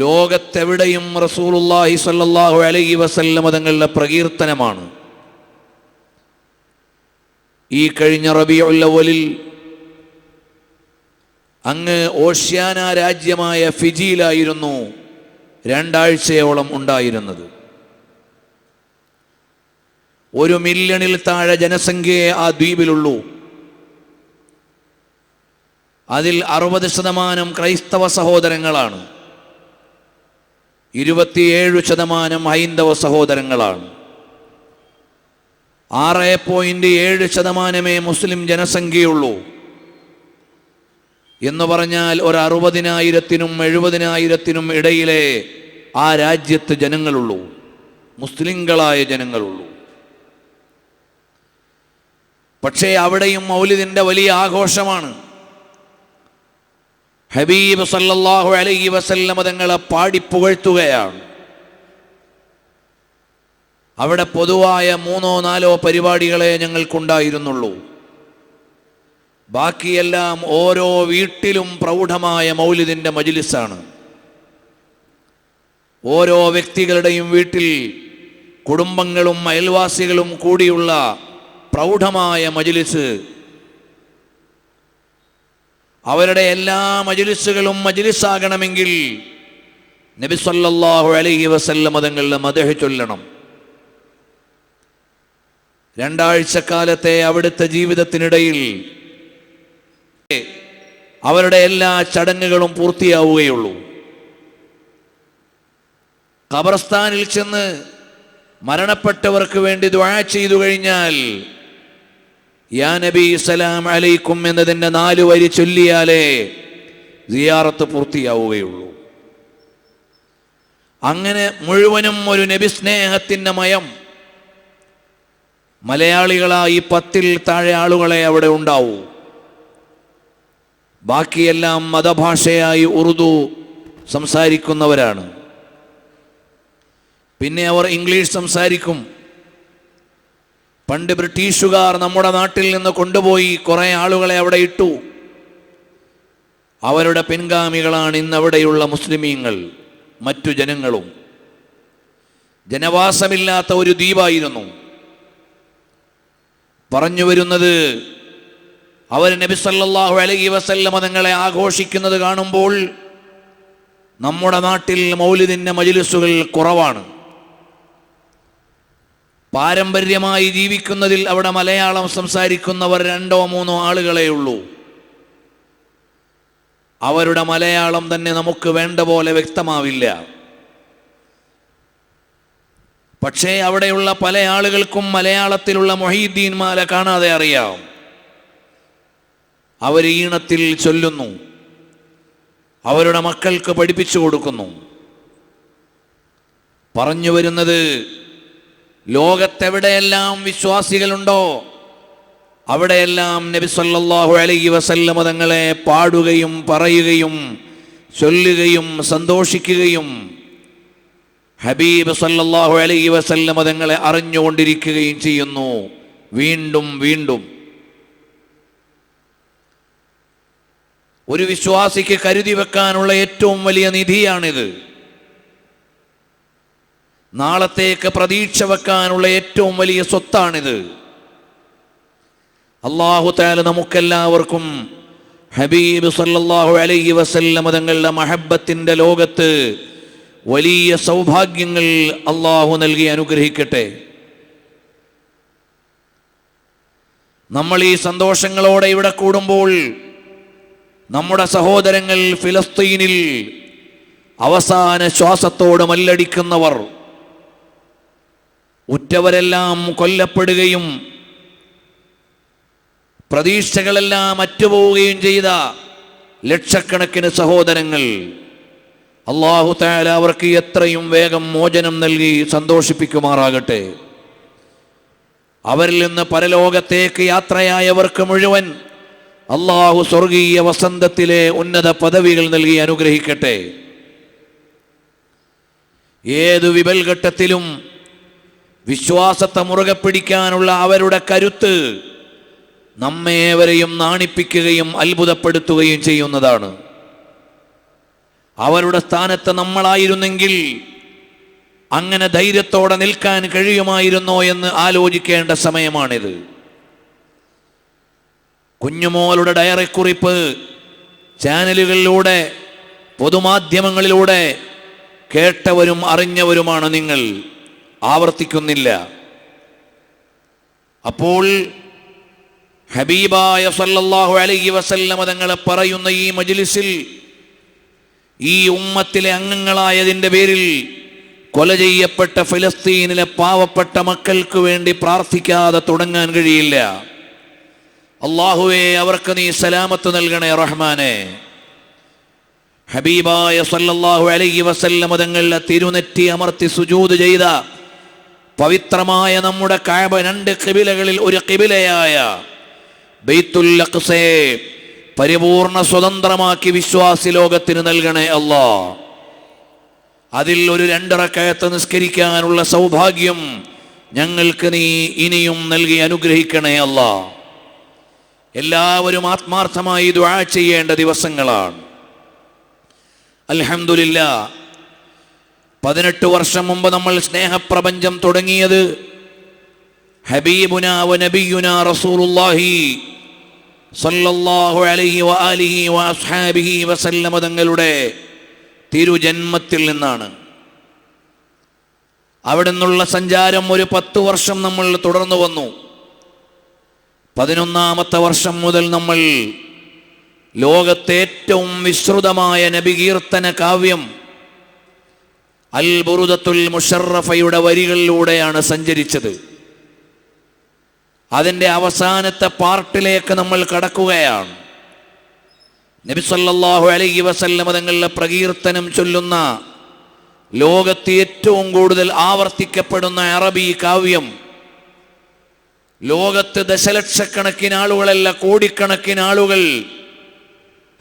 ലോകത്തെവിടെയും റസൂലുള്ളാഹി സ്വല്ലല്ലാഹു അലൈഹി വസല്ലം തങ്ങളുടെ പ്രകീർത്തനമാണ്. ഈ കഴിഞ്ഞ റബീഉൽ അവ്വലിൽ അങ്ങ് ഓഷ്യാന രാജ്യമായ ഫിജിയിലായിരുന്നു 2 ആഴ്ചയോളം ഉണ്ടായിരുന്നത്. 1 മില്യണിൽ താഴെ ജനസംഖ്യയെ ആ ദ്വീപിലുള്ളൂ. അതിൽ 60% ക്രൈസ്തവ സഹോദരങ്ങളാണ്, 27% ഹൈന്ദവ സഹോദരങ്ങളാണ്. 6.7% മുസ്ലിം ജനസംഖ്യയുള്ളൂ. എന്ന് പറഞ്ഞാൽ ഒരു 60,000-നും 70,000-നും ഇടയിലെ ആ രാജ്യത്ത് ജനങ്ങളുള്ളൂ, മുസ്ലിങ്ങളായ ജനങ്ങളുള്ളൂ. പക്ഷേ അവിടെയും മൗലിദിൻ്റെ വലിയ ആഘോഷമാണ്. ഹബീബ് സല്ലല്ലാഹു അലൈഹി വസല്ലം തങ്ങളെ പാടിപ്പുകഴ്ത്തുകയാണ്. അവിടെ പൊതുവായ 3-4 പരിപാടികളെ ഞങ്ങൾക്കുണ്ടായിരുന്നുള്ളൂ. ബാക്കിയെല്ലാം ഓരോ വീട്ടിലും പ്രൗഢമായ മൗലിദിൻ്റെ മജ്ലിസാണ്. ഓരോ വ്യക്തികളുടെയും വീട്ടിൽ കുടുംബങ്ങളും അയൽവാസികളും കൂടിയുള്ള പ്രൗഢമായ മജ്ലിസ്. അവരുടെ എല്ലാ മജ്ലിസുകളും മജ്ലിസാകണമെങ്കിൽ നബി സല്ലല്ലാഹു അലൈഹി വസല്ലം തങ്ങളുടെ മദ്ഹ് ചൊല്ലണം. 2 ആഴ്ചക്കാലത്തെ അവിടുത്തെ ജീവിതത്തിനിടയിൽ അവരുടെ എല്ലാ ചടങ്ങുകളും പൂർത്തിയാവുകയുള്ളൂ. ഖബർസ്ഥാനിൽ ചെന്ന് മരണപ്പെട്ടവർക്ക് വേണ്ടി ദുആ ചെയ്തു കഴിഞ്ഞാൽ യാ നബി സലാം അലൈക്കും എന്നതിൻ്റെ 4 വരി ചൊല്ലിയാലേ സിയാറത്ത് പൂർത്തിയാവുകയുള്ളൂ. അങ്ങനെ മുഴുവനും ഒരു നബി സ്നേഹത്തിൻ്റെ മയം. മലയാളികളായി 10-ൽ താഴെ ആളുകളെ അവിടെ ഉണ്ടാവൂ. ബാക്കിയെല്ലാം മതഭാഷയായി ഉറുദു സംസാരിക്കുന്നവരാണ്. പിന്നെ അവർ ഇംഗ്ലീഷ് സംസാരിക്കും. പണ്ട് ബ്രിട്ടീഷുകാർ നമ്മുടെ നാട്ടിൽ നിന്ന് കൊണ്ടുപോയി കുറേ ആളുകളെ അവിടെ ഇട്ടു. അവരുടെ പിൻഗാമികളാണ് ഇന്നവിടെയുള്ള മുസ്ലിമീങ്ങൾ, മറ്റു ജനങ്ങളും. ജനവാസമില്ലാത്ത ഒരു ദ്വീപായിരുന്നു. പറഞ്ഞു വരുന്നത്, അവർ നബി സല്ലല്ലാഹു അലൈഹി വസല്ലം തങ്ങളെ ആഘോഷിക്കുന്നത് കാണുമ്പോൾ നമ്മുടെ നാട്ടിൽ മൗലിദിൻ്റെ മജ്ലിസുകൾ കുറവാണ്. പാരമ്പര്യമായി ജീവിക്കുന്നതിൽ അവിടെ മലയാളം സംസാരിക്കുന്നവർ 2-3 ആളുകളേ ഉള്ളൂ. അവരുടെ മലയാളം തന്നെ നമുക്ക് വേണ്ട പോലെ വ്യക്തമാവില്ല. പക്ഷേ അവിടെയുള്ള പല ആളുകൾക്കും മലയാളത്തിലുള്ള മുഹീദ്ദീൻമാരെ കാണാതെ അറിയാം. അവർ ഈണത്തിൽ ചൊല്ലുന്നു, അവരുടെ മക്കൾക്ക് പഠിപ്പിച്ചു കൊടുക്കുന്നു. പറഞ്ഞു വരുന്നത്, ലോകത്തെവിടെയെല്ലാം വിശ്വാസികളുണ്ടോ അവിടെയെല്ലാം നബി സല്ലല്ലാഹു അലൈഹി വസല്ലം തങ്ങളെ പാടുകയും പറയുകയും ചൊല്ലുകയും സന്തോഷിക്കുകയും ഹബീബ് സല്ലല്ലാഹു അലൈഹി വസല്ലം തങ്ങളെ അറിഞ്ഞുകൊണ്ടിരിക്കുകയും ചെയ്യുന്നു വീണ്ടും വീണ്ടും. ഒരു വിശ്വാസിക്ക് കരുതി വെക്കാനുള്ള ഏറ്റവും വലിയ നിധിയാണിത്. നാളത്തേക്ക് പ്രതീക്ഷ വെക്കാനുള്ള ഏറ്റവും വലിയ സ്വത്താണിത്. അല്ലാഹു തആല നമുക്കെല്ലാവർക്കും ഹബീബ് സല്ലല്ലാഹു അലൈഹി വസല്ലം തങ്ങളുടെ മഹബ്ബത്തിൻ്റെ ലോകത്ത് വലിയ സൗഭാഗ്യങ്ങൾ അല്ലാഹു നൽകി അനുഗ്രഹിക്കട്ടെ. നമ്മൾ ഈ സന്തോഷങ്ങളോടെ ഇവിടെ കൂടുമ്പോൾ നമ്മുടെ സഹോദരങ്ങൾ ഫിലസ്തീനിൽ അവസാന ശ്വാസത്തോട് മല്ലടിക്കുന്നവർ, ഉറ്റവരെല്ലാം കൊല്ലപ്പെടുകയും പ്രതീക്ഷകളെല്ലാം അറ്റുപോവുകയും ചെയ്ത ലക്ഷക്കണക്കിന് സഹോദരങ്ങൾ, അല്ലാഹു തആല അവർക്ക് എത്രയും വേഗം മോചനം നൽകി സന്തോഷിപ്പിക്കുമാറാകട്ടെ. അവരിൽ നിന്ന് പരലോകത്തേക്ക് യാത്രയായവർക്ക് മുഴുവൻ അല്ലാഹു സ്വർഗീയ വസന്തത്തിലെ ഉന്നത പദവികൾ നൽകി അനുഗ്രഹിക്കട്ടെ. ഏതു വിപൽഘട്ടത്തിലും വിശ്വാസത്തെ മുറുകെ പിടിക്കാനുള്ള അവരുടെ കരുത്ത് നമ്മേവരെയും നാണിപ്പിക്കുകയും അത്ഭുതപ്പെടുത്തുകയും ചെയ്യുന്നതാണ്. അവരുടെ സ്ഥാനത്ത് നമ്മളായിരുന്നെങ്കിൽ അങ്ങനെ ധൈര്യത്തോടെ നിൽക്കാൻ കഴിയുമായിരുന്നോ എന്ന് ആലോചിക്കേണ്ട സമയമാണിത്. കുഞ്ഞുമോളുടെ ഡയറി കുറിപ്പ് ചാനലുകളിലൂടെ, പൊതുമാധ്യമങ്ങളിലൂടെ കേട്ടവരും അറിഞ്ഞവരുമാണ് നിങ്ങൾ, ആവർത്തിക്കുന്നില്ല. അപ്പോൾ ഹബീബായ സല്ലല്ലാഹു അലൈഹി വസല്ലമ തങ്ങളെ പറയുന്ന ഈ മജ്ലിസിൽ ഈ ഉമ്മത്തിലെ അംഗങ്ങളായതിൻ്റെ പേരിൽ കൊല ചെയ്യപ്പെട്ട ഫലസ്തീനിലെ പാവപ്പെട്ട മക്കൾക്ക് വേണ്ടി പ്രാർത്ഥിക്കാതെ തുടങ്ങാൻ കഴിയില്ല. അല്ലാഹുവേ, അവർക്ക് നീ സലാമത്ത് നൽകണേ റഹ്മാനെ. ഹബീബായ സല്ലല്ലാഹു അലൈഹി വസല്ലമ തങ്ങളുടെ തിരുനെറ്റി അമർത്തി സുജൂദ് ചെയ്ത പവിത്രമായ നമ്മുടെ കഅബ, 2 ഖിബിലകളിൽ ഒരു ഖിബിലയായ ബൈത്തുൽ അഖ്സയെ പരിപൂർണ സ്വതന്ത്രമാക്കി വിശ്വാസി ലോകത്തിന് നൽകണേ അല്ലാ. അതിൽ ഒരു 2 റക്അത്ത് നിസ്കരിക്കാനുള്ള സൗഭാഗ്യം ഞങ്ങൾക്ക് നീ ഇനിയും നൽകി അനുഗ്രഹിക്കണേ അല്ലാ. എല്ലാവരും ആത്മാർത്ഥമായി ദുആ ചെയ്യേണ്ട ദിവസങ്ങളാണ്. അൽഹംദുലില്ലാ, 18 വർഷം മുമ്പ് നമ്മൾ സ്നേഹപ്രപഞ്ചം തുടങ്ങിയത് ഹബീബുനാ വ നബിയുനാ റസൂലുള്ളാഹി സല്ലല്ലാഹു അലൈഹി വ ആലിഹി വ അസ്ഹാബിഹി വസല്ലമ തങ്ങളുടെ തിരുജന്മത്തിൽ നിന്നാണ്. അവിടെ നിന്നുള്ള സഞ്ചാരം ഒരു 10 വർഷം നമ്മൾ തുടർന്നു വന്നു. 11ാമത്തെ വർഷം മുതൽ നമ്മൾ ലോകത്തെ ഏറ്റവും വിശ്രുതമായ നബികീർത്തന കാവ്യം അൽ ബുറുദത്തുൽ മുശറഫയുടെ വരികളിലൂടെയാണ് സഞ്ചരിച്ചത്. അതിൻ്റെ അവസാനത്തെ പാർട്ടിലേക്ക് നമ്മൾ കടക്കുകയാണ്. നബി സല്ലല്ലാഹു അലൈഹി വസല്ലമ തങ്ങളുടെ പ്രകീർത്തനം ചൊല്ലുന്ന, ലോകത്ത് ഏറ്റവും കൂടുതൽ ആവർത്തിക്കപ്പെടുന്ന അറബി കാവ്യം, ലോകത്ത് ദശലക്ഷക്കണക്കിന് ആളുകളല്ല, കോടിക്കണക്കിന് ആളുകൾ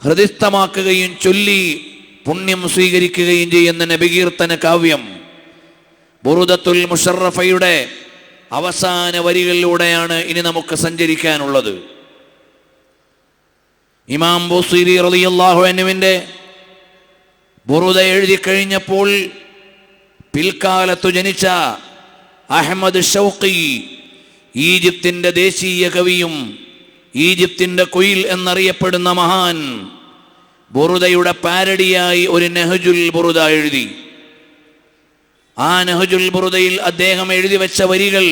ഹൃദിസ്ഥമാക്കുകയും ചൊല്ലി പുണ്യം സ്വീകരിക്കുകയും ചെയ്യുന്ന നബികീർത്തന കാവ്യം ബുറുദത്തുൽ മുശറഫയുടെ അവസാന വരികളിലൂടെയാണ് ഇനി നമുക്ക് സഞ്ചരിക്കാനുള്ളത്. ഇമാം ബുസീരി റളിയല്ലാഹു അൻഹുവിൻ്റെ ബുറുദ എഴുതി കഴിഞ്ഞപ്പോൾ പിൽക്കാലത്തു ജനിച്ച അഹ്മദ് ഷൗഖി, ഈജിപ്തിൻ്റെ ദേശീയ കവിയും ഈജിപ്തിൻ്റെ കുയിൽ എന്നറിയപ്പെടുന്ന മഹാൻ, ബുറുദയുടെ പാരഡിയായി ഒരു നഹ്ജുൽ ബുറുദ എഴുതി. ആ നഹ്ജുൽ ബുറുദയിൽ അദ്ദേഹം എഴുതി വെച്ച വരികൾ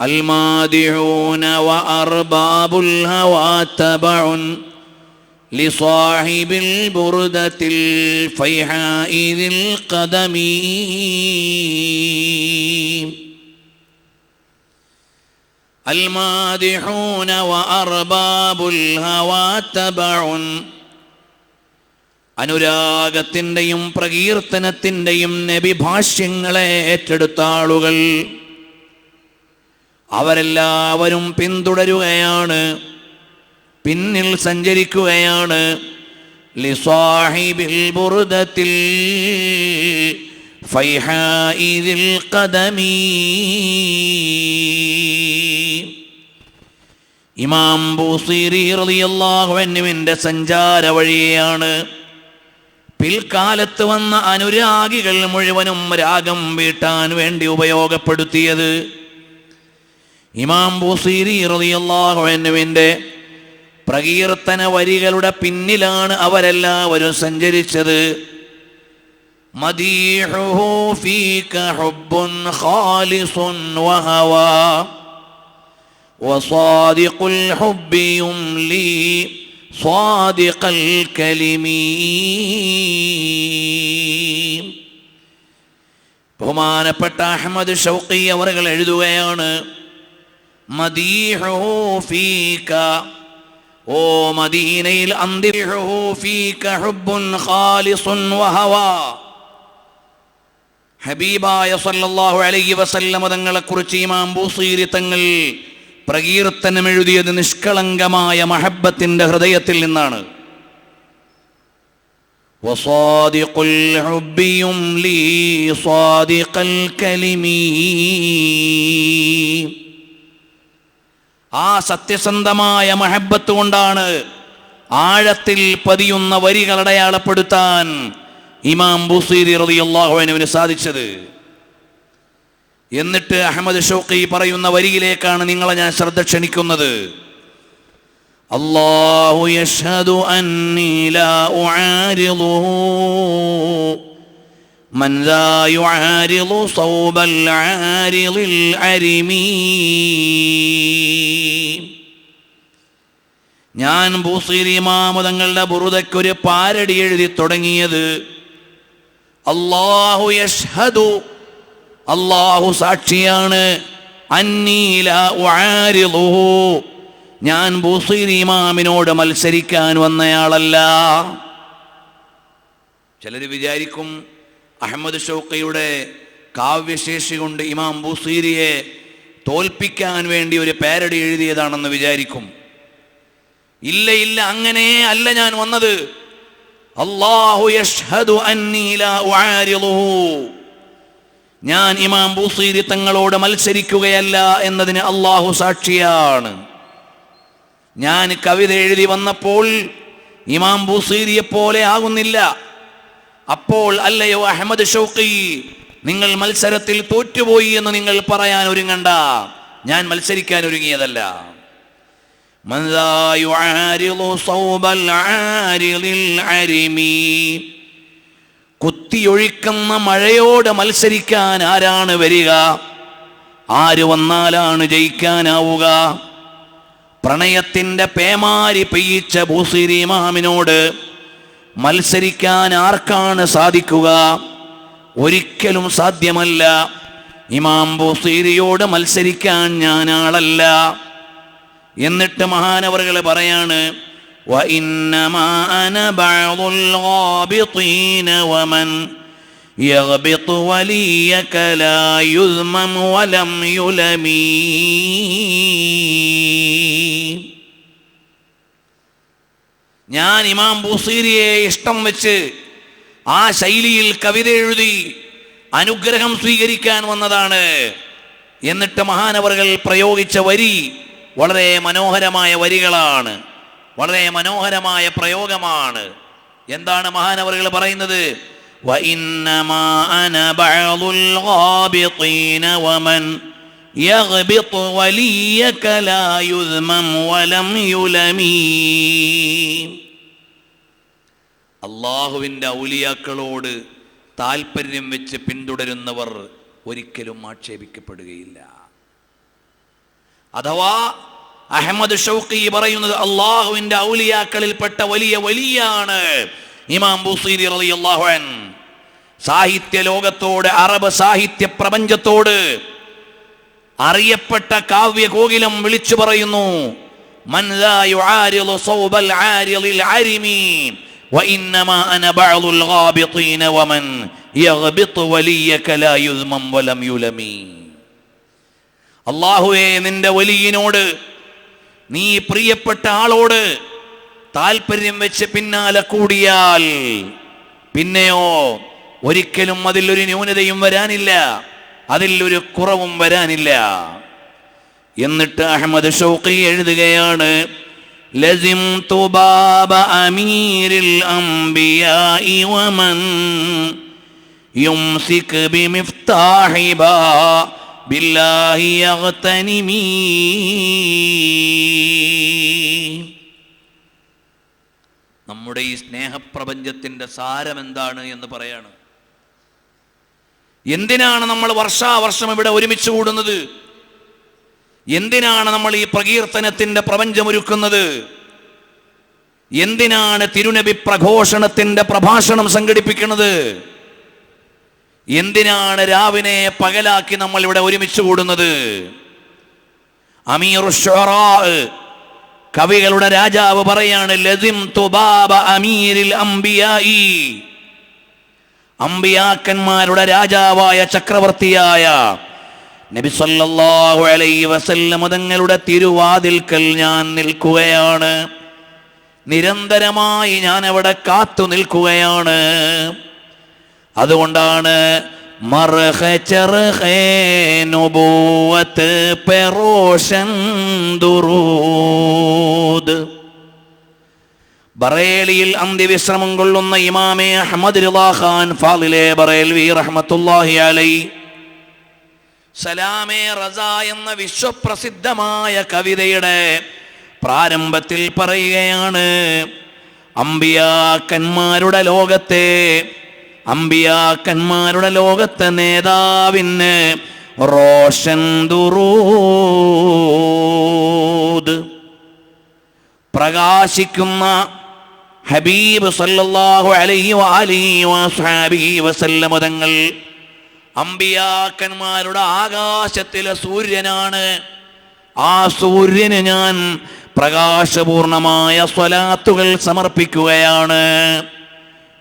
അൽമാദിഊന വ അർബാബുൽ ഹവാ തബഉൻ ലിസാഹിബിൽ ബുറുദത്തിൽ ഫൈഹാഇദിൽ ഖദമി. അൽമാദിഊന വ അർബാബുൽ ഹവാ തബഉൻ, അനുരാഗത്തിൻ്റെയും പ്രകീർത്തനത്തിൻ്റെയും നബിഭാഷ്യങ്ങളെ ഏറ്റെടുത്ത ആളുകൾ അവരെല്ലാവരും പിന്തുടരുകയാണ്, പിന്നിൽ സഞ്ചരിക്കുകയാണ്. ലിസാഹിബിൽ ബുർദത്തിൽ ഫൈഹാഇദിൽ ഖദമി. ഇമാം ബുസീരി റളിയല്ലാഹു അൻഹുവിൻ്റെ സഞ്ചാര വഴിയാണ് പിൽക്കാലത്ത് വന്ന അനുരാഗികൾ മുഴുവനും രാഗം വീട്ടാൻ വേണ്ടി ഉപയോഗപ്പെടുത്തിയത്. ഇമാം ബുസീരി റളിയല്ലാഹു അൻഹുവിൻ്റെ പ്രകീർത്തന വരികളുടെ പിന്നിലാണ് അവരെല്ലാവരും സഞ്ചരിച്ചത്. മദീഹുഹു ഫീക ഹുബ്ബുൻ ഖാലിസുൻ വഹവാ വസാദിഖുൽ ഹുബ്ബി യുംലി സ്വാദിഖൽ കലിമീ. ബഹുമാനപ്പെട്ട അഹ്മദ് ഷൗഖി അവറുകൾ എഴുതുകയാണ്, മദീഹുഹു ഫീക, ഓ മദീനയിൽ അന്തിഹുഹു ഫീക ഹുബ്ബുൻ ഖാലിസുൻ വഹവാ. ഹബീബായ സല്ലല്ലാഹു അലൈഹി വസല്ലമ തങ്ങളെക്കുറിച്ച് ഇമാം ബുസീരി തങ്ങൾ പ്രകീർത്തനം എഴുതിയത് നിഷ്കളങ്കമായ മഹബ്ബത്തിൻ്റെ ഹൃദയത്തിൽ നിന്നാണ്. വസാദിഖുൽ ഹുബ്ബി യുംലി സ്വാദിഖൽ കലിമീ. ആ സത്യസന്ധമായ മഹബ്ബത്ത് കൊണ്ടാണ് ആഴത്തിൽ പതിയുന്ന വരികൾ അടയാളപ്പെടുത്താൻ ഇമാം ബുസീരി റളിയല്ലാഹു അൻഹുവിന് സാധിച്ചത്. എന്നിട്ട് അഹ്മദ് ഷൗഖി പറയുന്ന വരിയിലേക്കാണ് നിങ്ങളെ ഞാൻ ശ്രദ്ധ ക്ഷണിക്കുന്നത്. അല്ലാഹു യശ്ഹദു അന്നീ ലാ ഉആരിളുഹു മൻ ലാ യുആരിളു സൗബൽ ആരിളിൽ അരിമീ. ഞാൻ ബൂസീരി ഇമാം തങ്ങളുടെ ബുറുദയ്ക്കൊരു പാരടി എഴുതി തുടങ്ങിയത് അല്ലാഹു യശ്ഹദു, അല്ലാഹു സാക്ഷിയാണ്, അന്നീ ലാ ഉആരിളുഹു, ഞാൻ ബൂസീരി ഇമാമിനോട് മത്സരിക്കാൻ വന്നയാളല്ല. ചിലർ വിചാരിക്കും അഹ്മദ് ഷൗഖിയുടെ കാവ്യശേഷി കൊണ്ട് ഇമാം ബൂസീരിയെ തോൽപ്പിക്കാൻ വേണ്ടി ഒരു പാരഡി എഴുതിയതാണെന്ന് വിചാരിക്കും. ഇല്ല ഇല്ല, അങ്ങനെ അല്ല ഞാൻ വന്നത്. അല്ലാഹു യശ്ഹദു അന്നീ ലാ ഉആരിളുഹു, ഞാൻ ഇമാം ബൂസീരി തങ്ങളോട് മത്സരിക്കുകയല്ല എന്നതിന് അല്ലാഹു സാക്ഷിയാണ്. ഞാൻ കവിത എഴുതി വന്നപ്പോൾ ഇമാം ബൂസീരിയെ പോലെ ആകുന്നില്ല. അപ്പോൾ അല്ലയോ അഹ്മദ് ഷൗഖി, നിങ്ങൾ മത്സരത്തിൽ തോറ്റുപോയി എന്ന് നിങ്ങൾ പറയാൻ ഒരുങ്ങണ്ട. ഞാൻ മത്സരിക്കാൻ ഒരുങ്ങിയതല്ല. മൻ ലാ യുആരിളു സൗബൽ ആരിളിൽ അരിമീ, കുത്തിയൊഴിക്കുന്ന മഴയോട് മത്സരിക്കാൻ ആരാണ് വരിക? ആര് വന്നാലാണ് ജയിക്കാനാവുക? പ്രണയത്തിൻ്റെ പേമാരി പെയ്യിച്ച ബൂസീരി ഇമാമിനോട് മത്സരിക്കാൻ ആർക്കാണ് സാധിക്കുക? ഒരിക്കലും സാധ്യമല്ല. ഇമാം ബൂസീരിയോട് മത്സരിക്കാൻ ഞാൻ ആളല്ല. എന്നിട്ട് മഹാനവറുകൾ പറയാണ്, വഇന്നമാ അന ബഅദുൽ ഗാബിതീന വമൻ യഗ്ബിതു വലിയക ലാ യുസ്മം വലം യുലമീ. ഞാൻ ഇമാം ബൂസീരിയെ ഇഷ്ടം വെച്ച് ആ ശൈലിയിൽ കവിത എഴുതി അനുഗ്രഹം സ്വീകരിക്കാൻ വന്നതാണ്. എന്നിട്ട് മഹാനവറുകൾ പ്രയോഗിച്ച വരി വളരെ മനോഹരമായ വരികളാണ്, വളരെ മനോഹരമായ പ്രയോഗമാണ്. എന്താണ് മഹാനവറുകൾ പറയുന്നത്? വഇന്നമാ അന ബഅദുൽ ഗാബിതീന വമൻ യഗ്ബിതു വലിയക ലാ യുസ്മം വലം യുലമീ. അല്ലാഹുവിൻ്റെ ഔലിയാക്കളോട് താല്പര്യം വെച്ച് പിന്തുടരുന്നവർ ഒരിക്കലും ആക്ഷേപിക്കപ്പെടുകയില്ല. അഥവാ അഹ്മദ് ഷൗഖി പറയുന്നത് അള്ളാഹുവിൻ്റെ ഔലിയാക്കളിൽപ്പെട്ട വലിയ വലിയാണ് ഇമാം ബൂസീരി റളിയല്ലാഹു അൻഹു. സാഹിത്യ ലോകത്തോട്, അറബ് സാഹിത്യ പ്രപഞ്ചത്തോട് അറിയപ്പെട്ട കാവ്യകോകിലം വിളിച്ചു പറയുന്നു, മൻ ലാ യുആരിളു സൗബൽ ആരിളിൽ അരിമീ വഇന്നമാ അന ബഅദുൽ ഗാബിതീന വമൻ യഗ്ബിതു വലിയക ലാ യുസ്മം വലം യുലമീ. അല്ലാഹുവേ, നിന്റെ വലിയനോട്, നീ പ്രിയപ്പെട്ട ആളോട് താല്പര്യം വെച്ച് പിന്നാലെ കൂടിയാൽ പിന്നെയോ ഒരിക്കലും അതിലൊരു ന്യൂനതയും വരാനില്ല, അതിലൊരു കുറവും വരാനില്ല. എന്നിട്ട് അഹ്മദ് ഷൗഖി എഴുതുകയാണ്, ലസിംതു ബാബ അമീരിൽ അംബിയാഇ വമൻ യുംസിക് ബിമിഫ്താഹി ബില്ലാഹി യഗ്തനിമീ. നമ്മുടെ ഈ സ്നേഹപ്രപഞ്ചത്തിൻ്റെ സാരം എന്താണ് എന്ന് പറയാണ്. എന്തിനാണ് നമ്മൾ വർഷാവർഷം ഇവിടെ ഒരുമിച്ച് കൂടുന്നത്? എന്തിനാണ് നമ്മൾ ഈ പ്രകീർത്തനത്തിൻ്റെ പ്രപഞ്ചമൊരുക്കുന്നത്? എന്തിനാണ് തിരുനബി പ്രഘോഷണത്തിൻ്റെ പ്രഭാഷണം സംഘടിപ്പിക്കുന്നത്? എന്തിനാണ് രാവിനെ പകലാക്കി നമ്മൾ ഇവിടെ ഒരുമിച്ച് കൂടുന്നത്? അമീറുശ്ശുഅറാ, കവികളുടെ രാജാവ് പറയാണ്, ലസിംതു ബാബ അമീരിൽ അംബിയാഇ, അംബിയാക്കന്മാരുടെ രാജാവായ ചക്രവർത്തിയായ നബി സല്ലല്ലാഹു അലൈഹി വസല്ലം തങ്ങളുടെ തിരുവാതിൽക്കൽ ഞാൻ നിൽക്കുകയാണ്. നിരന്തരമായി ഞാൻ അവിടെ കാത്തു നിൽക്കുകയാണ്. അതുകൊണ്ടാണ് മർഹ ചർഹേ നുബുവത്ത് പെറോഷൻ ദുറൂദ്, ബറേലിയിൽ അന്ത്യവിശ്രമം കൊള്ളുന്ന ഇമാമെ അഹ്മദ് റിളാ ഖാൻ ഫാളിലെ ബറേൽവി റഹ്മത്തുള്ളാഹി അലൈഹി സലാമെ റസ എന്ന വിശ്വപ്രസിദ്ധമായ കവിതയുടെ പ്രാരംഭത്തിൽ പറയുകയാണ്, അമ്പിയാക്കന്മാരുടെ ലോകത്തെ നേതാവിന് റോഷൻ ദുറൂദ്, പ്രകാശിക്കുന്ന ഹബീബ് സല്ലല്ലാഹു അലൈഹി വഅലിഹി വസഹബിഹി വസല്ലം തങ്ങൾ അമ്പിയാക്കന്മാരുടെ ആകാശത്തിലെ സൂര്യനാണ്. ആ സൂര്യന് ഞാൻ പ്രകാശപൂർണമായ സ്വലാത്തുകൾ സമർപ്പിക്കുകയാണ്.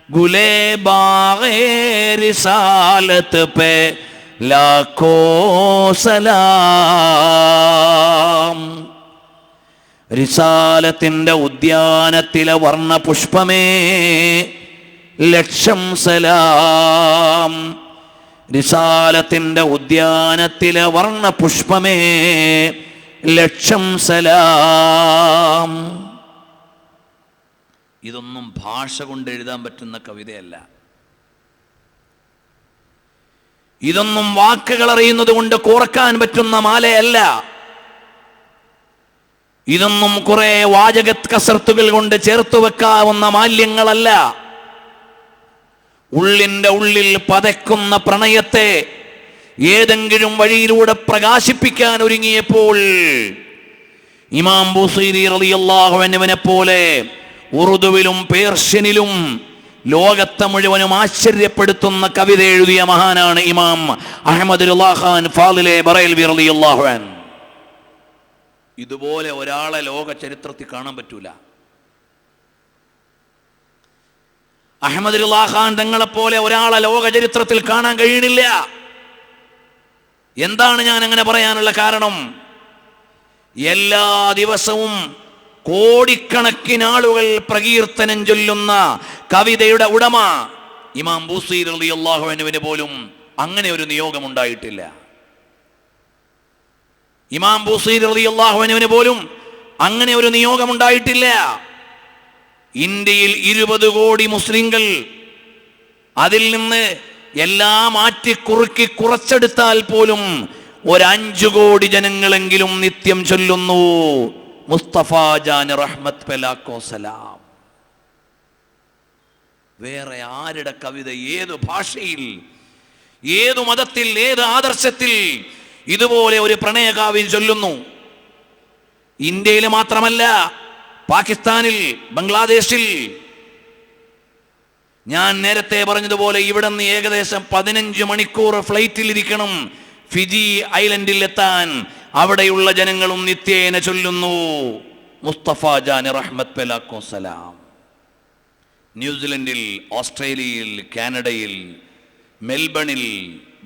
ഗുലേ ബാഗേ റിസാലത്ത് പേ ലാഖോ സലാം. റിസാലത്തിന്റെ ഉദ്യാനത്തിലെ വർണ്ണ പുഷ്പമേ ലക്ഷം സലാം. റിസാലത്തിന്റെ ഉദ്യാനത്തിലെ വർണ്ണ പുഷ്പമേ ലക്ഷം സലാം. ഇതൊന്നും ഭാഷ കൊണ്ട് എഴുതാൻ പറ്റുന്ന കവിതയല്ല. ഇതൊന്നും വാക്കുകൾ അറിയുന്നത് കൊണ്ട് കോർക്കാൻ പറ്റുന്ന മാലയല്ല. ഇതൊന്നും കുറെ വാചക കസർത്തുകൾ കൊണ്ട് ചേർത്തു വെക്കാവുന്ന മാല്യങ്ങളല്ല. ഉള്ളിന്റെ ഉള്ളിൽ പതയ്ക്കുന്ന പ്രണയത്തെ ഏതെങ്കിലും വഴിയിലൂടെ പ്രകാശിപ്പിക്കാൻ ഒരുങ്ങിയപ്പോൾ ഇമാം ബുസൈരി റളിയല്ലാഹു അൻഹുവിനെ പോലെ ഉറുദുവിലും പേർഷ്യനിലും ലോകത്തെ മുഴുവനും ആശ്ചര്യപ്പെടുത്തുന്ന കവിത എഴുതിയ മഹാനാണ് ഇമാം അഹ്മദ് റിളാ ഖാൻ ഫാളിലെ ബറേൽവി റളിയല്ലാഹു അൻഹു. ഇതുപോലെ ഒരാളെ ലോക ചരിത്രത്തിൽ കാണാൻ പറ്റൂല. അഹ്മദ് റിളാ ഖാൻ തങ്ങളെപ്പോലെ ഒരാളെ ലോക ചരിത്രത്തിൽ കാണാൻ കഴിയണില്ല. എന്താണ് ഞാൻ അങ്ങനെ പറയാനുള്ള കാരണം? എല്ലാ ദിവസവും കോടിക്കണക്കിന് ആളുകൾ പ്രകീർത്തനം ചൊല്ലുന്ന കവിതയുടെ ഉടമ ഇമാം ബുസൈരി റളിയല്ലാഹു അൻഹുവിന് പോലും അങ്ങനെ ഒരു നിയോഗം ഉണ്ടായിട്ടില്ല. ഇമാം ബുസൈരി റളിയല്ലാഹു അൻഹുവിന് പോലും അങ്ങനെ ഒരു നിയോഗം ഉണ്ടായിട്ടില്ല. ഇന്ത്യയിൽ 20 കോടി മുസ്ലിങ്ങൾ, അതിൽ നിന്ന് എല്ലാം മാറ്റിക്കുറുക്കി കുറച്ചെടുത്താൽ പോലും 5 കോടി ജനങ്ങളെങ്കിലും നിത്യം ചൊല്ലുന്നു മുസ്തഫ ജാൻ റഹ്മത്ത് പെ ലാഖോ സലാം. വേറെ ആരുടെ കവിത, ഏതു ഭാഷയിൽ, ഏതു മതത്തിൽ, ഏത് ആദർശത്തിൽ ഇതുപോലെ ഒരു പ്രണയകാവ്യം ചൊല്ലുന്നു? ഇന്ത്യയിൽ മാത്രമല്ല, പാകിസ്ഥാനിൽ, ബംഗ്ലാദേശിൽ. ഞാൻ നേരത്തെ പറഞ്ഞതുപോലെ ഇവിടെ നിന്ന് ഏകദേശം 15 മണിക്കൂർ ഫ്ലൈറ്റിൽ ഇരിക്കണം ഫിജി ഐലൻഡിൽ എത്താൻ. അവിടെയുള്ള ജനങ്ങളും നിത്യേന ചൊല്ലുന്നു മുസ്തഫ ജാൻ റഹ്മത്ത് പെ ലാഖോ സലാം. ന്യൂസിലൻഡിൽ, ഓസ്ട്രേലിയയിൽ, കാനഡയിൽ, മെൽബണിൽ,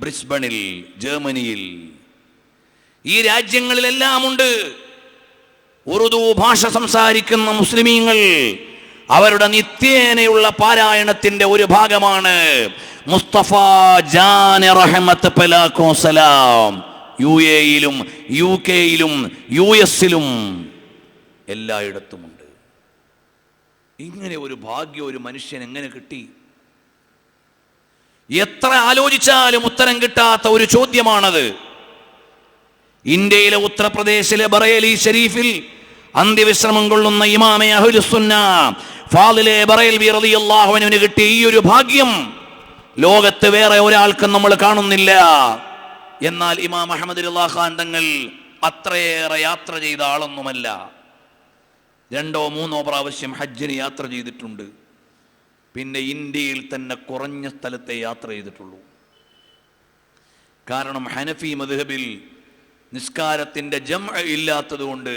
ബ്രിസ്ബണിൽ, ജർമ്മനിയിൽ, ഈ രാജ്യങ്ങളിലെല്ലാം ഉണ്ട് ഉറുദു ഭാഷ സംസാരിക്കുന്ന മുസ്ലിമീങ്ങൾ. അവരുടെ നിത്യേനയുള്ള പാരായണത്തിന്റെ ഒരു ഭാഗമാണ് മുസ്തഫ ജാൻ റഹ്മത്ത് പെ ലാഖോ സലാം. UAE-യിലും UK-യിലും US-ലും എല്ലായിടത്തുമുണ്ട്. ഇങ്ങനെ ഒരു ഭാഗ്യം ഒരു മനുഷ്യൻ എങ്ങനെ കിട്ടി? എത്ര ആലോചിച്ചാലും ഉത്തരം കിട്ടാത്ത ഒരു ചോദ്യമാണത്. ഇന്ത്യയിലെ ഉത്തർപ്രദേശിലെ ബറേലി ഷരീഫിൽ അന്ത്യവിശ്രമം കൊള്ളുന്ന ഇമാമെ അഹ്ലുസുന്ന ഫാളിലെ ബറേൽവി റളിയല്ലാഹു അൻഹുവിന് കിട്ടിയ ഈ ഒരു ഭാഗ്യം ലോകത്ത് വേറെ ഒരാൾക്കും നമ്മൾ കാണുന്നില്ല. എന്നാൽ ഇമാം അഹ്മദ് റിളാ ഖാൻ തങ്ങൾ അത്രയേറെ യാത്ര ചെയ്ത ആളൊന്നുമല്ല. 2 or 3 പ്രാവശ്യം ഹജ്ജിന് യാത്ര ചെയ്തിട്ടുണ്ട്. പിന്നെ ഇന്ത്യയിൽ തന്നെ കുറഞ്ഞ സ്ഥലത്തെ യാത്ര ചെയ്തിട്ടുള്ളൂ. കാരണം ഹനഫി മദ്ഹബിൽ നിസ്കാരത്തിന്റെ ജംഅ ഇല്ലാത്തത് കൊണ്ട്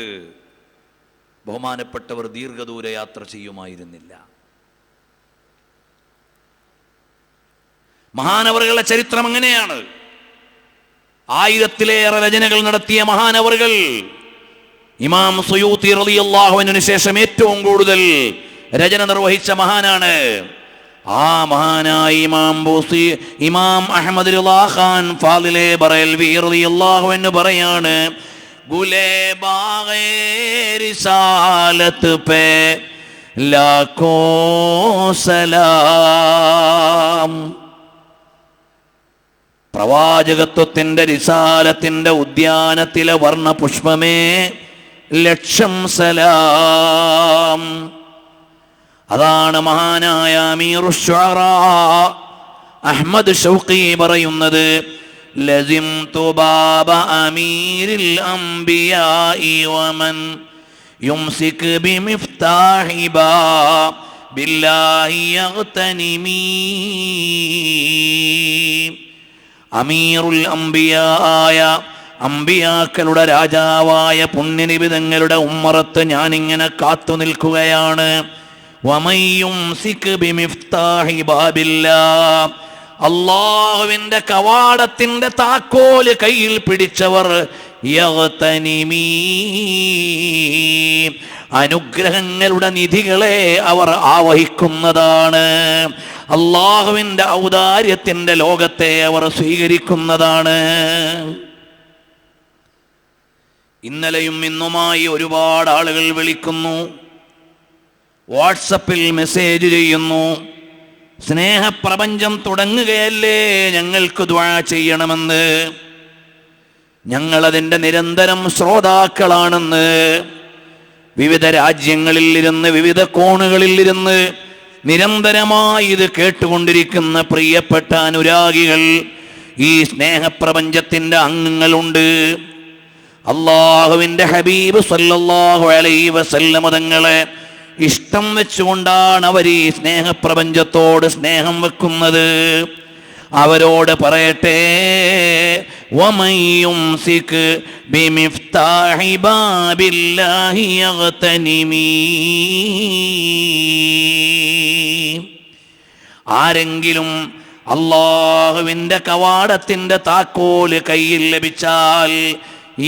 ബഹുമാനപ്പെട്ടവർ ദീർഘദൂര യാത്ര ചെയ്യുമായിരുന്നില്ല. മഹാനവറുകളുടെ ചരിത്രം എങ്ങനെയാണ്? 1000-ലേറെ രചനകൾ നടത്തിയ മഹാനവറുകൾ. ഇമാം സുയൂത്തി റളിയല്ലാഹു അൻഹുവിന് ശേഷം ഏറ്റവും കൂടുതൽ രചന നിർവഹിച്ച മഹാനാണ്. ആ മഹാനായ ഇമാം അഹ്മദ് റിളാ ഖാൻ ഫാളിലെ ബറേൽവി റളിയല്ലാഹു അൻഹു പറയാണ്, ഗുലേ ബാഗേ റിസാലത്ത് പേ ലാഖോ സലാം. പ്രവാചകത്വത്തിന്റെ റിസാലത്തിന്റെ ഉദ്യാനത്തിലെ വർണ്ണ പുഷ്പമേ, ലക്ഷം സലാം. അതാണ് മഹാനായ അമീറുശ്ശുഅറാ അഹ്മദ് ശൗഖി പറയുന്നത്, ലസിംതു ബാബ അമീരിൽ അംബിയാഇ വമൻ യുംസിക് ബിമിഫ്താഹി ബാബില്ലാഹി യഗ്തനിമി. അമീറുൽ അംബിയായ അംബിയാക്കളുടെ രാജാവായ പുണ്യനിബിതങ്ങളുടെ ഉമ്മറത്ത് ഞാനിങ്ങനെ കാത്തു നിൽക്കുകയാണ്. വമയ്യുംസിക് ബിമിഫ്താഹി ബാബില്ലാഹ്, അല്ലാഹുവിന്റെ കവാടത്തിന്റെ താക്കോല് കയ്യിൽ പിടിച്ചവർ യഗ്തനിമീ, അനുഗ്രഹങ്ങളുടെ നിധികളെ അവർ ആവഹിക്കുന്നതാണ്. അല്ലാഹുവിന്റെ ഔദാര്യത്തിന്റെ ലോകത്തെ അവർ സ്വീകരിക്കുന്നതാണ്. ഇന്നലെയും ഇന്നുമായി ഒരുപാട് ആളുകൾ വിളിക്കുന്നു, വാട്സപ്പിൽ മെസ്സേജ് ചെയ്യുന്നു, സ്നേഹപ്രപഞ്ചം തുടങ്ങുകയല്ലേ, ഞങ്ങൾക്ക് ദുആ ചെയ്യണമെന്ന്. ഞങ്ങളതിൻ്റെ നിരന്തരം ശ്രോതാക്കളാണെന്ന് വിവിധ രാജ്യങ്ങളിൽ ഇരുന്ന്, വിവിധ കോണുകളിൽ ഇരുന്ന് നിരന്തരമായി ഇത് കേട്ടുകൊണ്ടിരിക്കുന്ന പ്രിയപ്പെട്ട അനുരാഗികൾ, ഈ സ്നേഹപ്രപഞ്ചത്തിൻ്റെ അംഗങ്ങളുണ്ട്. അല്ലാഹുവിൻ്റെ ഹബീബ് സല്ലല്ലാഹു അലൈഹി വസല്ലം തങ്ങളെ ഇഷ്ടം വെച്ചുകൊണ്ടാണ് അവർ ഈ സ്നേഹപ്രപഞ്ചത്തോട് സ്നേഹം വെക്കുന്നത്. അവരോട് പറയട്ടെ, വമൻ യുംസിക് ബിമിഫ്താഹി ബാബില്ലാഹി യഗ്തനിമീ, ആരെങ്കിലും അല്ലാഹുവിൻ്റെ കവാടത്തിൻ്റെ താക്കോല് കയ്യിൽ ലഭിച്ചാൽ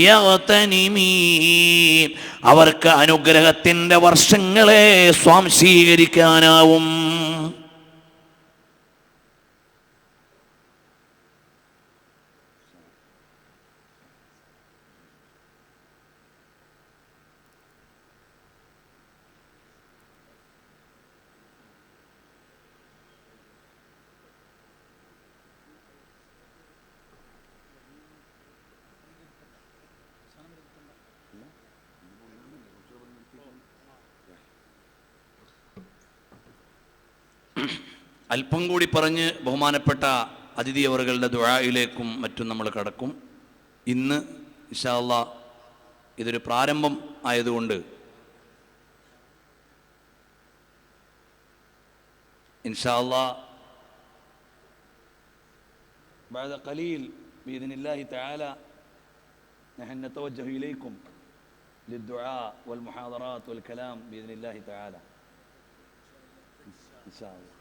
യഗ്തനിമീ, അവർക്ക് അനുഗ്രഹത്തിൻ്റെ വർഷങ്ങളെ സ്വാംശീകരിക്കാനാവും. അല്പം കൂടി പറഞ്ഞ് ബഹുമാനപ്പെട്ട അതിഥി അവറുകളുടെ ദുആയിലേക്കും മറ്റും നമ്മൾ കടക്കും. ഇന്ന് ഇൻഷാ അല്ലാഹ് ഇതൊരു പ്രാരംഭം ആയതുകൊണ്ട് ഇൻഷാ അല്ലാഹ് بعد قليل بإذن الله تعالى نحن نتوجه إليكم للدعاء والمحاضرات والكلام بإذن الله تعالى إن شاء الله.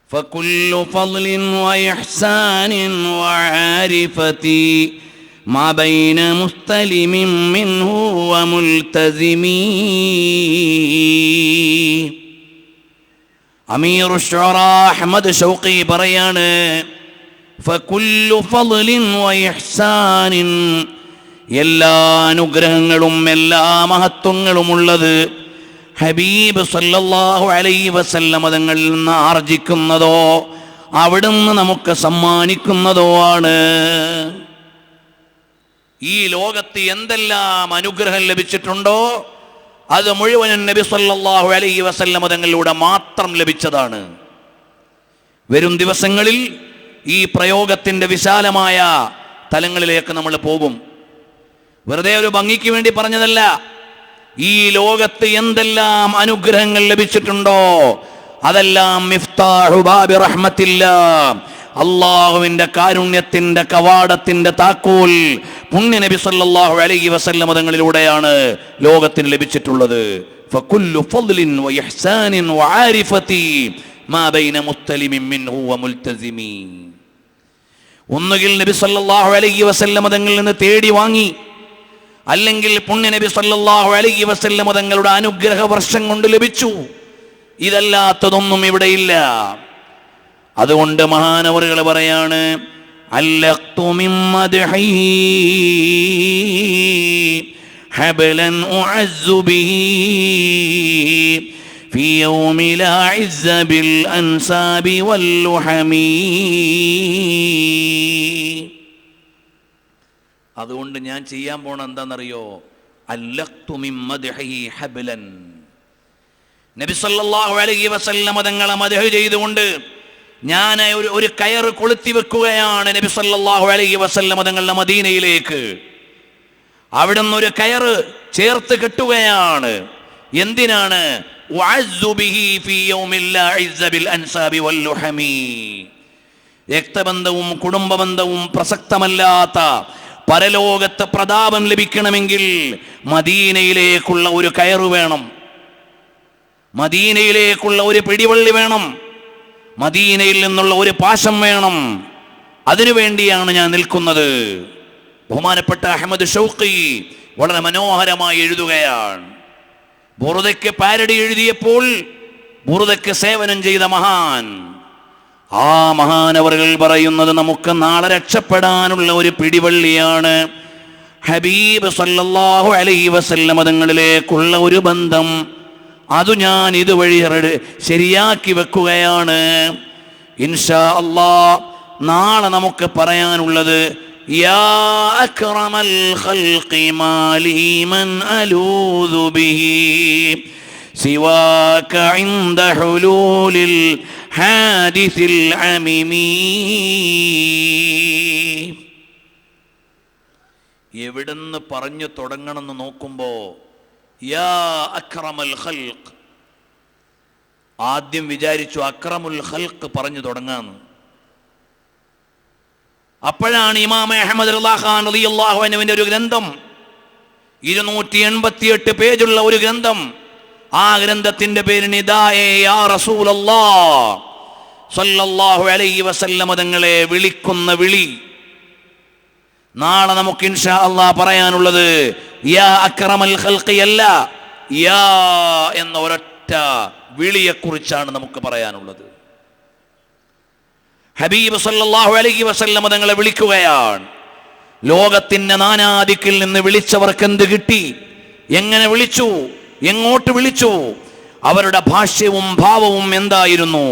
فكل فضل وإحسان وعارفتي ما بين مستلم منه وملتزم. അമീർ ശുഅറാ അഹ്മദ് ശൗഖി പറയാണ്, ഫകുല്ലു ഫളലിൻ വഇഹ്സാനിൻ, എല്ലാ അനുഗ്രഹങ്ങളും എല്ലാ മഹത്വങ്ങളും ഉള്ളത് ഹബീബ് സല്ലല്ലാഹു അലൈഹി വസല്ലം തങ്ങളിൽ നിന്ന് ആർജിക്കുന്നതോ അവിടുന്ന് നമുക്ക് സമ്മാനിക്കുന്നതോ ആണ്. ഈ ലോകത്ത് എന്തെല്ലാം അനുഗ്രഹം ലഭിച്ചിട്ടുണ്ടോ അത് മുഴുവനും നബി സല്ലല്ലാഹു അലൈഹി വസല്ലം തങ്ങളിലൂടെ മാത്രം ലഭിച്ചതാണ്. വരും ദിവസങ്ങളിൽ ഈ പ്രയോഗത്തിൻ്റെ വിശാലമായ തലങ്ങളിലേക്ക് നമ്മൾ പോകും. വെറുതെ ഒരു ഭംഗിക്ക് വേണ്ടി പറഞ്ഞതല്ല. ഈ ലോകത്ത് എന്തെല്ലാം അനുഗ്രഹങ്ങൾ ലഭിച്ചിട്ടുണ്ടോ അതെല്ലാം മിഫ്താഹു ബാബി റഹ്മത്തില്ലാഹ്, അല്ലാഹുവിൻ്റെ കാരുണ്യത്തിൻ്റെ കവാടത്തിൻ്റെ താക്കോൽ പുണ്യ നബി സല്ലല്ലാഹു അലൈഹി വസല്ലം തങ്ങളിലൂടെയാണ് ലോകത്തിന് ലഭിച്ചിട്ടുള്ളത്. ഫകുല്ലു ഫളലിൻ വഇഹ്സാനിൻ വആരിഫതി മാ ബൈന മുസ്തലിമിൻ മിൻഹു വമുൽതസിമി. ഒന്നുകിൽ നബി സല്ലല്ലാഹു അലൈഹി വസല്ലം തങ്ങളിൽ നിന്ന് തേടി വാങ്ങി, അല്ലെങ്കിൽ പുണ്യ നബി സല്ലല്ലാഹു അലൈഹി വസല്ലം തങ്ങളുടെ അനുഗ്രഹ വർഷം കൊണ്ട് ലഭിച്ചു. ഇതല്ലാത്തതൊന്നും ഇവിടെയില്ല. അതുകൊണ്ട് മഹാനവറുകൾ പറയാണ്, അല്ലഖ്തു മിൻ മദ്ഹി حبلا أعز به في يوم لا عز بالأنساب واللحم. അതുകൊണ്ട് ഞാൻ ചെയ്യാൻ പോണ എന്താണെന്നറിയോ? അല്ലഖ്തു മിൻ മദ്ഹിഹി ഹബ്ലൻ. നബി സല്ലല്ലാഹു അലൈഹി വസല്ലം തങ്ങളെ മദ്ഹ് ചെയ്തുകൊണ്ട് ഞാൻ ഒരു കയറ് കൊളുത്തി വെക്കുകയാണ് നബി സല്ലല്ലാഹു അലൈഹി വസല്ലം തങ്ങളുടെ മദീനയിലേക്ക്. അവിടുന്ന് ഒരു കയറ് ചേർത്ത് കെട്ടുകയാണ്. എന്തിനാണ്? വഅസ്സു ബിഹി ഫീ യൗമിൽ ലാ ഇസ്സ ബിൽ അൻസാബി വൽ ലുഹമി. രക്തബന്ധവും കുടുംബബന്ധവും പ്രസക്തമല്ലാത്ത പരലോകത്ത് പ്രതാപം ലഭിക്കണമെങ്കിൽ മദീനയിലേക്കുള്ള ഒരു കയറ് വേണം, മദീനയിലേക്കുള്ള ഒരു പിടിവള്ളി വേണം, മദീനയിൽ നിന്നുള്ള ഒരു പാശം വേണം. അതിനുവേണ്ടിയാണ് ഞാൻ നിൽക്കുന്നത്. ബഹുമാനപ്പെട്ട അഹമ്മദ് ഷൗഖി വളരെ മനോഹരമായി എഴുതുകയാണ്. ബുറുദയ്ക്ക് പാരഡി എഴുതിയപ്പോൾ ബുറുദയ്ക്ക് സേവനം ചെയ്ത മഹാൻ, ആ മഹാനവറുകൾ പറയുന്നത് നമുക്ക് നാളെ രക്ഷപ്പെടാനുള്ള ഒരു പിടിവള്ളിയാണ് ഹബീബ് സല്ലല്ലാഹു അലൈഹി വസല്ലം തങ്ങളിലേക്കുള്ള ഒരു ബന്ധം. അത് ഞാൻ ഇതുവഴി ശരിയാക്കി വെക്കുകയാണ്. ഇൻഷാ അല്ലാഹ് നാളെ നമുക്ക് പറയാനുള്ളത് യാ അക്രമൽ ഖൽഖി മാലി മൻ അലൂദു ബിഹി സിവാക ഇൻദ ഹുലൂലിൽ ഹാദിസിൽ അമിമി. എവിടുന്ന് പറഞ്ഞു തുടങ്ങണമെന്ന് നോക്കുമ്പോ യാ അക്രമൽ ഖൽഖ്, ആദ്യം വിചാരിച്ചു അക്രമുൽ ഖൽഖ് പറഞ്ഞു തുടങ്ങാന്ന്. അപ്പോഴാണ് ഇമാം അഹ്മദ് റളിയല്ലാഹു അൻഹുവിന്റെ ഒരു ഗ്രന്ഥം, 288 പേജുള്ള ഒരു ഗ്രന്ഥം, ആ ഗ്രന്ഥത്തിന്റെ പേര് നിദായെ യാ റസൂലല്ലാഹ് സല്ലല്ലാഹു അലൈഹി വസല്ലം തങ്ങളെ വിളിക്കുന്ന വിളി. നാളെ നമുക്ക് ഇൻഷാ അല്ലാഹ് പറയാനുള്ളത് യാ അക്രമൽ ഖൽഖി അല്ല, യാ എന്ന ഒരൊറ്റ വിളിയെക്കുറിച്ചാണ് നമുക്ക് പറയാനുള്ളത്. ഹബീബ് സല്ലല്ലാഹു അലൈഹി വസല്ലം തങ്ങളെ വിളിക്കുകയാണ്. ലോകത്തിന്റെ നാനാദിക്കിൽ നിന്ന് വിളിച്ചവർക്ക് എന്ത് കിട്ടി? എങ്ങനെ വിളിച്ചു? എങ്ങോട്ട് വിളിച്ചു? അവരുടെ ഭാഷ്യവും ഭാവവും എന്തായിരുന്നു?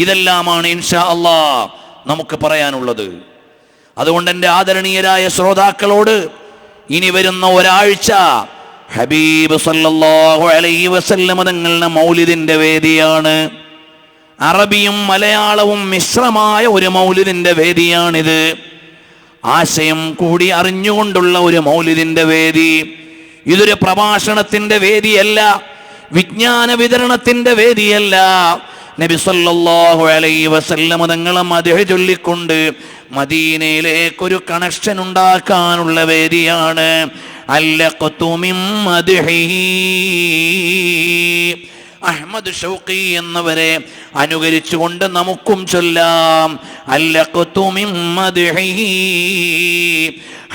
ഇതെല്ലാമാണ് ഇൻഷാ അല്ലാഹ് നമുക്ക് പറയാനുള്ളത്. അതുകൊണ്ട് എൻ്റെ ആദരണീയരായ ശ്രോതാക്കളോട് ഇനി വരുന്ന ഒരാഴ്ച ഹബീബ് സല്ലല്ലാഹു അലൈഹി വസല്ലം തങ്ങളുടെ മൗലിദിന്റെ വേദിയാണ്. അറബിയും മലയാളവും മിശ്രമായ ഒരു മൗലിദിന്റെ വേദിയാണിത്. ആശയം കൂടി അറിഞ്ഞുകൊണ്ടുള്ള ഒരു മൗലിദിന്റെ വേദി. ഇതൊരു പ്രഭാഷണത്തിന്റെ വേദിയല്ല, വിജ്ഞാന വിതരണത്തിന്റെ വേദിയല്ല. നബി സല്ലല്ലാഹു അലൈഹി വസല്ലം തങ്ങളെ മദ്ഹ് ചൊല്ലിക്കൊണ്ട് മദീനയിലേക്കൊരു കണക്ഷൻ ഉണ്ടാക്കാനുള്ള വേദിയാണ്. അല്ലഖ്തു മിൻ മദ്ഹിഹി. അഹ്മദ് ഷൗഖി എന്നവരെ അനുകരിച്ചുകൊണ്ട് നമുക്കും ചൊല്ലാം അല്ലഖ്തു മിൻ മദ്ഹിഹി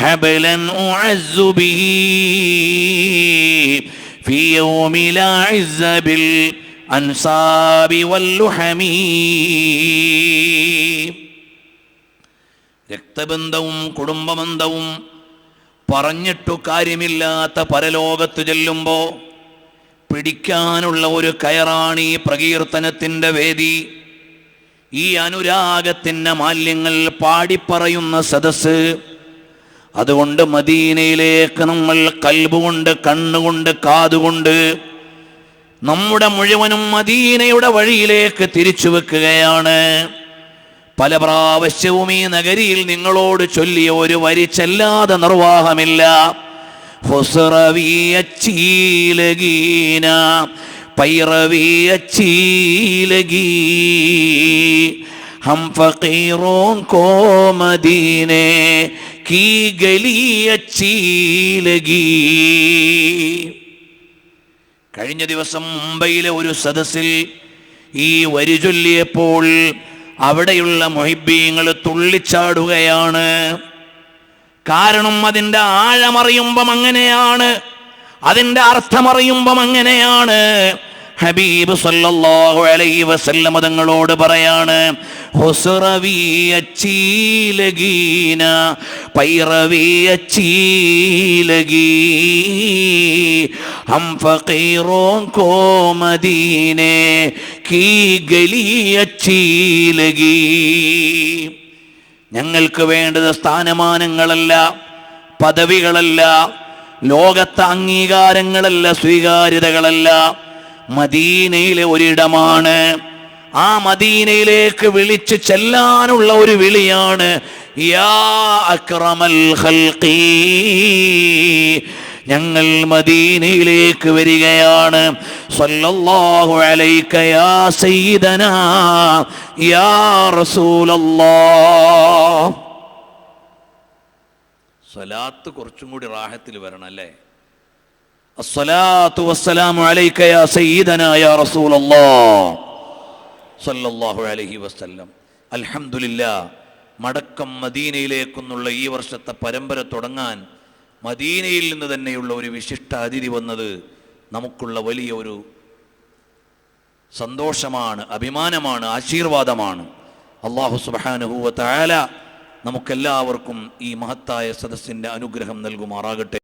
ഹബ്ലൻ ഉഅസ്സു ബിഹി ഫീ യൗമി ലാ ഇസ്സ ബിൽ അൻസാബി വൽ ലുഹമി. രക്തബന്ധവും കുടുംബബന്ധവും പറഞ്ഞിട്ടു കാര്യമില്ലാത്ത പരലോകത്ത് ചെല്ലുമ്പോ പിടിക്കാനുള്ള ഒരു കയറാണ് ഈ പ്രകീർത്തനത്തിൻ്റെ വേദി. ഈ അനുരാഗത്തിൻ്റെ മാല്യങ്ങൾ പാടിപ്പറയുന്ന സദസ്സ്. അതുകൊണ്ട് മദീനയിലേക്ക് നമ്മൾ കൽബുകൊണ്ട്, കണ്ണുകൊണ്ട്, കാതുകൊണ്ട് നമ്മുടെ മുഴുവനും മദീനയുടെ വഴിയിലേക്ക് തിരിച്ചു വെക്കുകയാണ്. പല പ്രാവശ്യവും ഈ നഗരിയിൽ നിങ്ങളോട് ചൊല്ലിയ ഒരു വരി ചെല്ലാതെ നിർവാഹമില്ല. ഹുസ്റവി അച്ചീലഗീന പൈറവി അച്ചീലഗീ ഹം ഫഖീറോं को മദീനെ की ഗലി അച്ചീലഗീ. കഴിഞ്ഞ ദിവസം മുംബൈയിലെ ഒരു സദസ്സിൽ ഈ വരി ചൊല്ലിയപ്പോൾ അവിടെയുള്ള മുഹിബ്ബീങ്ങൾ തുള്ളിച്ചാടുകയാണ്. കാരണം അതിൻ്റെ ആഴമറിയുമ്പം അങ്ങനെയാണ്, അതിൻ്റെ അർത്ഥമറിയുമ്പം അങ്ങനെയാണ്. ഹബീബ് സല്ലല്ലാഹു അലൈഹി വസല്ലം തങ്ങളോട് പറയാണ്, ഹുസ്റവി അച്ചീ ലഗീന പൈറവി അച്ചീ ലഗീ ഹം ഫഖീറോं को മദീനെ കീ ഗലി അച്ചീ ലഗീ. ഞങ്ങൾക്ക് വേണ്ടത് സ്ഥാനമാനങ്ങളല്ല, പദവികളല്ല, ലോകത്തെ അംഗീകാരങ്ങളല്ല, സ്വീകാര്യതകളല്ല. മദീനയിലെ ഒരിടമാണ്. ആ മദീനയിലേക്ക് വിളിച്ചു ചെല്ലാനുള്ള ഒരു വിളിയാണ്, യാ അക്രമൽ ഖൽഖി, ഞങ്ങൾ മദീനയിലേക്ക് വരികയാണ്. സല്ലല്ലാഹു അലൈക യാ സയ്യിദനാ യാ റസൂലല്ലാഹ്. സ്വലാത്ത് കുറച്ചും കൂടി റാഹത്തിൽ വരണം അല്ലേ? അസ്സലാത്തു വസ്സലാമു അലൈക യാ സയ്യിദനാ യാ റസൂലല്ലാഹ് സല്ലല്ലാഹു അലൈഹി വസല്ലം. അൽഹംദുലില്ലാഹ്, മടക്കം മദീനയിലേക്കെന്നുള്ള ഈ വർഷത്തെ പരമ്പര തുടങ്ങാൻ മദീനയിൽ നിന്ന് തന്നെയുള്ള ഒരു വിശിഷ്ട അതിഥി വന്നത് നമുക്കുള്ള വലിയ ഒരു സന്തോഷമാണ്, അഭിമാനമാണ്, ആശീർവാദമാണ്. അല്ലാഹു സുബ്ഹാനഹു വ തആല നമുക്കെല്ലാവർക്കും ഈ മഹത്തായ സദസ്സിൻ്റെ അനുഗ്രഹം നൽകുമാറാകട്ടെ.